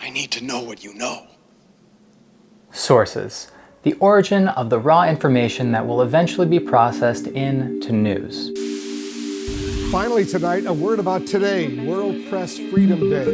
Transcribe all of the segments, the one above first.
I need to know what you know. Sources. The origin of the raw information that will eventually be processed into news. Finally tonight, a word about today, World Press Freedom Day.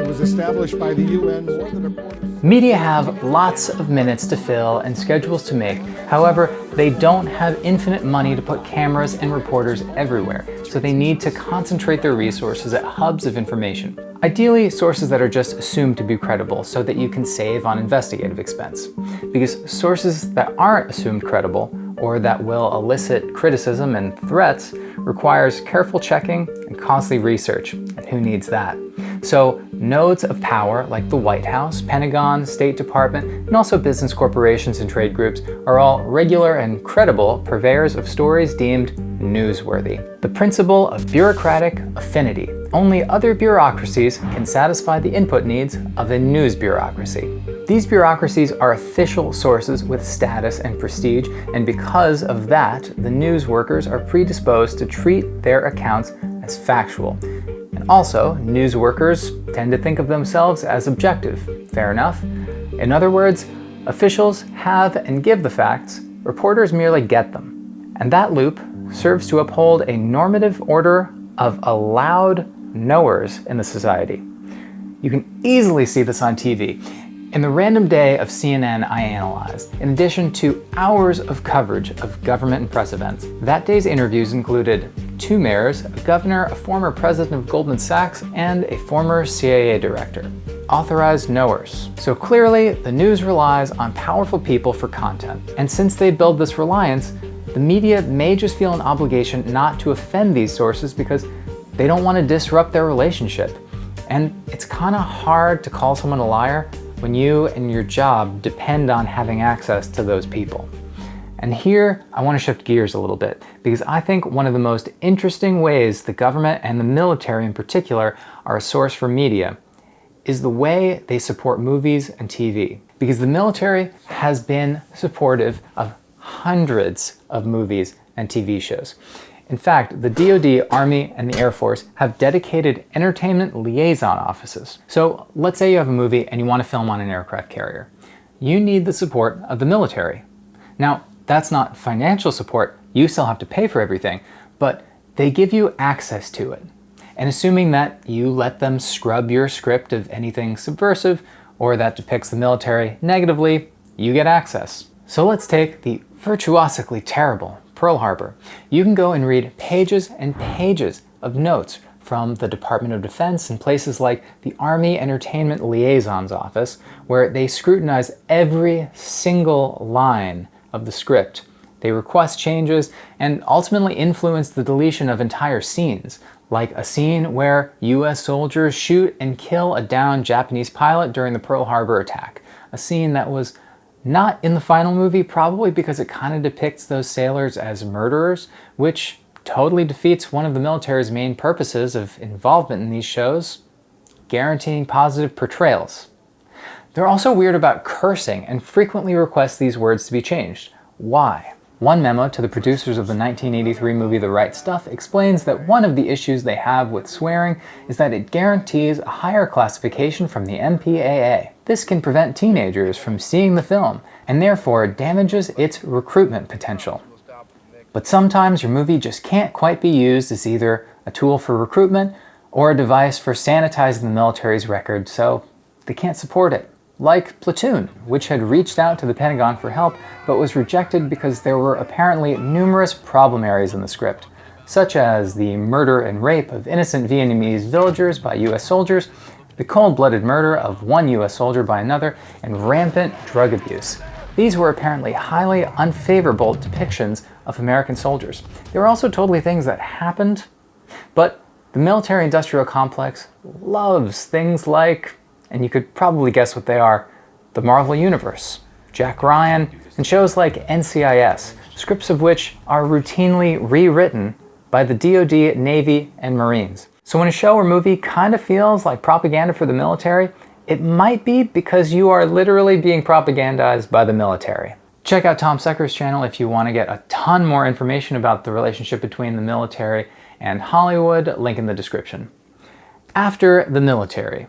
It was established by the UN more than a quarter. Media have lots of minutes to fill and schedules to make. However, they don't have infinite money to put cameras and reporters everywhere, so they need to concentrate their resources at hubs of information. Ideally, sources that are just assumed to be credible so that you can save on investigative expense. Because sources that aren't assumed credible, or that will elicit criticism and threats, requires careful checking and costly research, and who needs that? So nodes of power like the White House, Pentagon, State Department, and also business corporations and trade groups are all regular and credible purveyors of stories deemed newsworthy. The principle of bureaucratic affinity. Only other bureaucracies can satisfy the input needs of a news bureaucracy. These bureaucracies are official sources with status and prestige, and because of that, the news workers are predisposed to treat their accounts as factual. And also, news workers tend to think of themselves as objective. Fair enough. In other words, officials have and give the facts, reporters merely get them. And that loop serves to uphold a normative order of allowed knowers in the society. You can easily see this on TV. In the random day of CNN I analyzed, in addition to hours of coverage of government and press events, that day's interviews included 2 mayors, a governor, a former president of Goldman Sachs, and a former CIA director. Authorized knowers. So clearly, the news relies on powerful people for content. And since they build this reliance, the media may just feel an obligation not to offend these sources because they don't want to disrupt their relationship. And it's kind of hard to call someone a liar when you and your job depend on having access to those people. And here, I want to shift gears a little bit, because I think one of the most interesting ways the government and the military in particular are a source for media is the way they support movies and TV. Because the military has been supportive of hundreds of movies and TV shows. In fact, the DoD, Army, and the Air Force have dedicated entertainment liaison offices. So let's say you have a movie and you want to film on an aircraft carrier. You need the support of the military. Now, that's not financial support. You still have to pay for everything, but they give you access to it. And assuming that you let them scrub your script of anything subversive or that depicts the military negatively, you get access. So let's take the virtuosically terrible Pearl Harbor. You can go and read pages and pages of notes from the Department of Defense and places like the Army Entertainment Liaison's Office, where they scrutinize every single line of the script. They request changes and ultimately influence the deletion of entire scenes, like a scene where US soldiers shoot and kill a downed Japanese pilot during the Pearl Harbor attack. A scene that was not in the final movie, probably because it kind of depicts those sailors as murderers, which totally defeats one of the military's main purposes of involvement in these shows, guaranteeing positive portrayals. They're also weird about cursing and frequently request these words to be changed. Why? One memo to the producers of the 1983 movie The Right Stuff explains that one of the issues they have with swearing is that it guarantees a higher classification from the MPAA. This can prevent teenagers from seeing the film and therefore damages its recruitment potential. But sometimes your movie just can't quite be used as either a tool for recruitment or a device for sanitizing the military's record, so they can't support it. Like Platoon, which had reached out to the Pentagon for help, but was rejected because there were apparently numerous problem areas in the script, such as the murder and rape of innocent Vietnamese villagers by US soldiers, the cold-blooded murder of one US soldier by another, and rampant drug abuse. These were apparently highly unfavorable depictions of American soldiers. They were also totally things that happened, but the military-industrial complex loves things like, and you could probably guess what they are, the Marvel Universe, Jack Ryan, and shows like NCIS, scripts of which are routinely rewritten by the DoD, Navy, and Marines. So when a show or movie kind of feels like propaganda for the military, it might be because you are literally being propagandized by the military. Check out Tom Secker's channel if you want to get a ton more information about the relationship between the military and Hollywood, link in the description. After the military,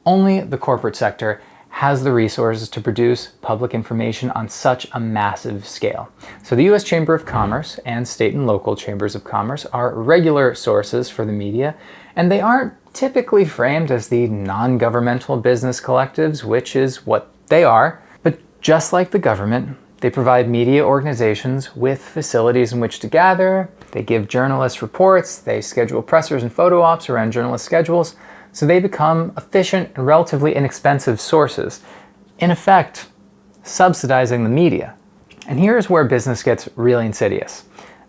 Only the corporate sector has the resources to produce public information on such a massive scale. So the U.S. Chamber of Commerce and state and local chambers of commerce are regular sources for the media, and they aren't typically framed as the non-governmental business collectives, which is what they are. But just like the government, they provide media organizations with facilities in which to gather, they give journalists reports, they schedule pressers and photo ops around journalist schedules, so they become efficient and relatively inexpensive sources, in effect, subsidizing the media. And here's where business gets really insidious.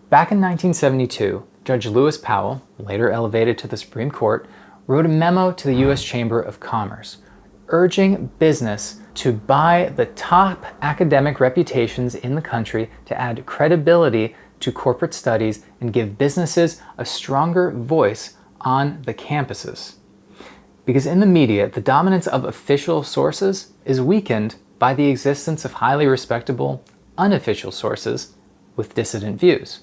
Back in 1972, Judge Lewis Powell, later elevated to the Supreme Court, wrote a memo to the U.S. Chamber of Commerce, urging business to buy the top academic reputations in the country to add credibility to corporate studies and give businesses a stronger voice on the campuses. Because in the media, the dominance of official sources is weakened by the existence of highly respectable, unofficial sources with dissident views.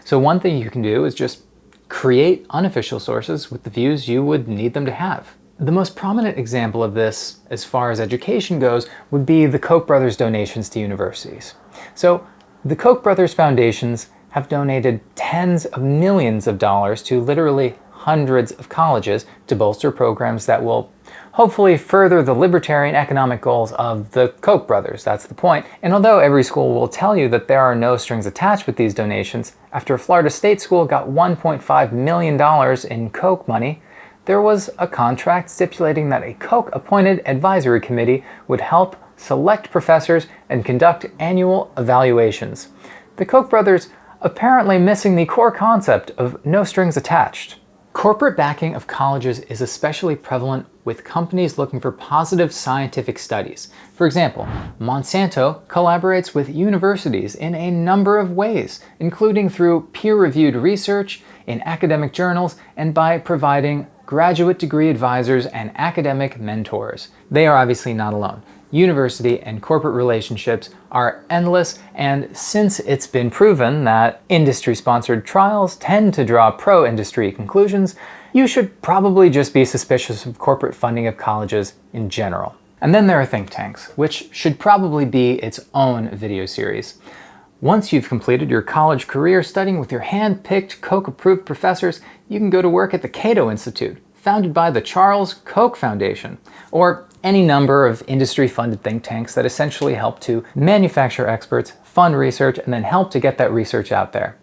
So one thing you can do is just create unofficial sources with the views you would need them to have. The most prominent example of this, as far as education goes, would be the Koch brothers' donations to universities. So the Koch brothers foundations have donated tens of millions of dollars to literally hundreds of colleges to bolster programs that will hopefully further the libertarian economic goals of the Koch brothers. That's the point. And although every school will tell you that there are no strings attached with these donations, after a Florida State school got $1.5 million in Koch money, there was a contract stipulating that a Koch-appointed advisory committee would help select professors and conduct annual evaluations. The Koch brothers apparently missing the core concept of no strings attached. Corporate backing of colleges is especially prevalent with companies looking for positive scientific studies. For example, Monsanto collaborates with universities in a number of ways, including through peer-reviewed research, in academic journals, and by providing graduate degree advisors and academic mentors. They are obviously not alone. University and corporate relationships are endless, and since it's been proven that industry-sponsored trials tend to draw pro-industry conclusions, you should probably just be suspicious of corporate funding of colleges in general. And then there are think tanks, which should probably be its own video series. Once you've completed your college career studying with your hand-picked Koch-approved professors, you can go to work at the Cato Institute, founded by the Charles Koch Foundation, or any number of industry-funded think tanks that essentially help to manufacture experts, fund research, and then help to get that research out there.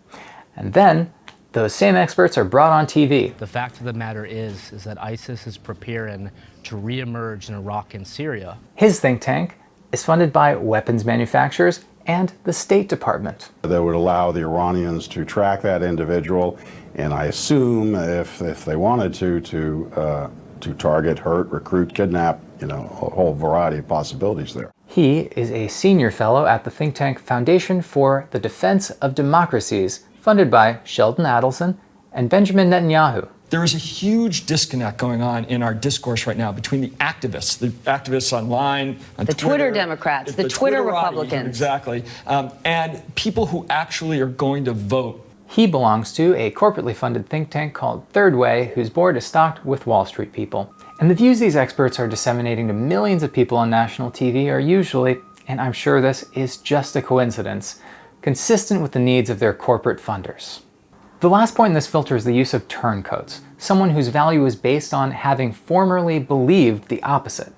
And then those same experts are brought on TV. The fact of the matter is that ISIS is preparing to reemerge in Iraq and Syria. His think tank is funded by weapons manufacturers and the State Department. That would allow the Iranians to track that individual, and I assume if they wanted to target, hurt, recruit, kidnap, a whole variety of possibilities there. He is a senior fellow at the think tank Foundation for the Defense of Democracies, funded by Sheldon Adelson and Benjamin Netanyahu. There is a huge disconnect going on in our discourse right now between the activists online, on the Twitter Democrats, the Twitter Republicans. Exactly, and people who actually are going to vote. He belongs to a corporately funded think tank called Third Way, whose board is stocked with Wall Street people. And the views these experts are disseminating to millions of people on national TV are usually, and I'm sure this is just a coincidence, consistent with the needs of their corporate funders. The last point in this filter is the use of turncoats, someone whose value is based on having formerly believed the opposite.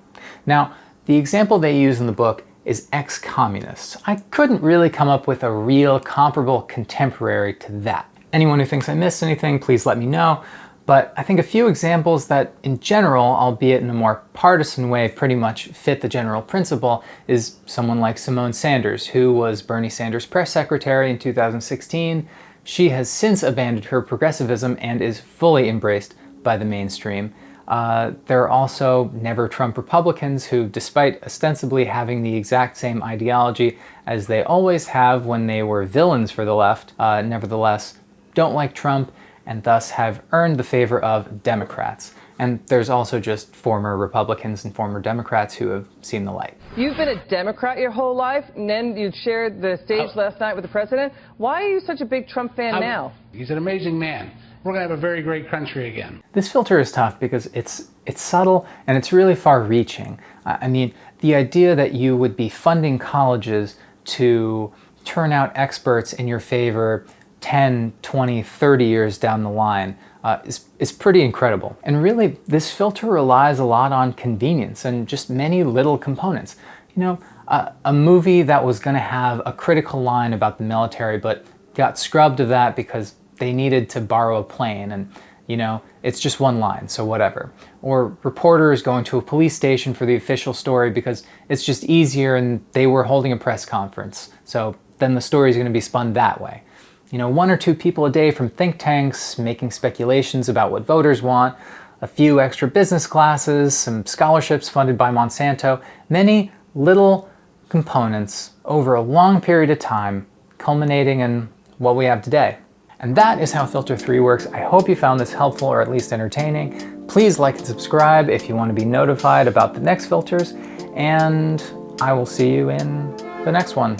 Now, the example they use in the book is ex-communists. I couldn't really come up with a real comparable contemporary to that. Anyone who thinks I missed anything, please let me know. But I think a few examples that in general, albeit in a more partisan way, pretty much fit the general principle is someone like Simone Sanders, who was Bernie Sanders' press secretary in 2016. She has since abandoned her progressivism and is fully embraced by the mainstream. There are also Never Trump Republicans who, despite ostensibly having the exact same ideology as they always have when they were villains for the left, nevertheless don't like Trump and thus have earned the favor of Democrats. And there's also just former Republicans and former Democrats who have seen the light. You've been a Democrat your whole life, and then you shared the stage last night with the president. Why are you such a big Trump fan now? He's an amazing man. we're going to have a very great country again. This filter is tough because it's subtle and it's really far-reaching. I mean, the idea that you would be funding colleges to turn out experts in your favor 10, 20, 30 years down the line is pretty incredible. And really, this filter relies a lot on convenience and just many little components. You know, a movie that was going to have a critical line about the military but got scrubbed of that because they needed to borrow a plane, and you know, it's just one line, so whatever. Or reporters going to a police station for the official story because it's just easier and they were holding a press conference, so then the story is going to be spun that way. You know, 1 or 2 people a day from think tanks making speculations about what voters want, a few extra business classes, some scholarships funded by Monsanto, many little components over a long period of time, culminating in what we have today. And that is how Filter 3 works. I hope you found this helpful or at least entertaining. Please like and subscribe if you want to be notified about the next filters, and I will see you in the next one.